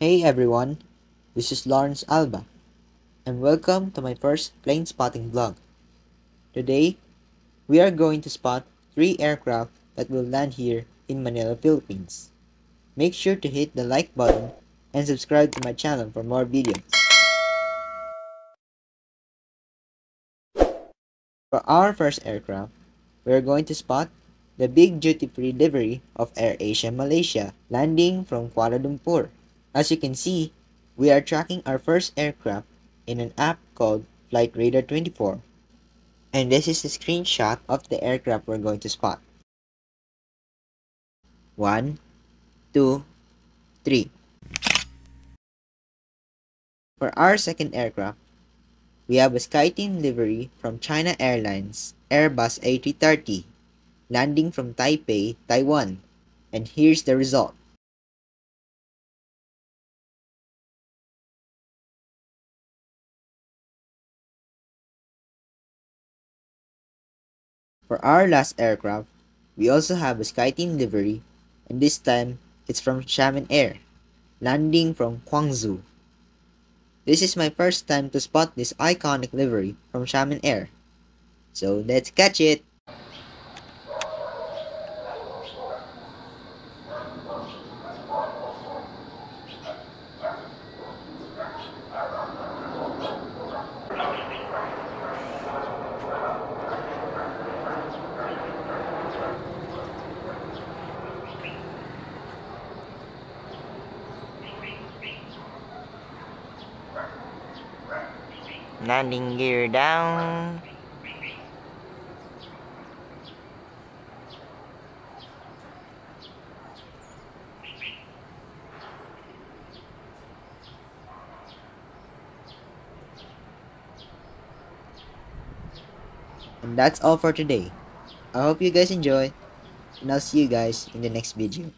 Hey everyone, this is Lawrence Alba, and welcome to my first plane spotting vlog. Today, we are going to spot 3 aircraft that will land here in Manila, Philippines. Make sure to hit the like button and subscribe to my channel for more videos. For our first aircraft, we are going to spot the big duty-free livery of AirAsia Malaysia landing from Kuala Lumpur. As you can see, we are tracking our first aircraft in an app called Flight Radar 24. And this is the screenshot of the aircraft we're going to spot. 1, 2, 3. For our second aircraft, we have a SkyTeam livery from China Airlines Airbus A330 landing from Taipei, Taiwan. And here's the result. For our last aircraft, we also have a SkyTeam livery, and this time it's from Xiamen Air, landing from Guangzhou. This is my first time to spot this iconic livery from Xiamen Air. So let's catch it! Landing gear down. And that's all for today. I hope you guys enjoy, and I'll see you guys in the next video.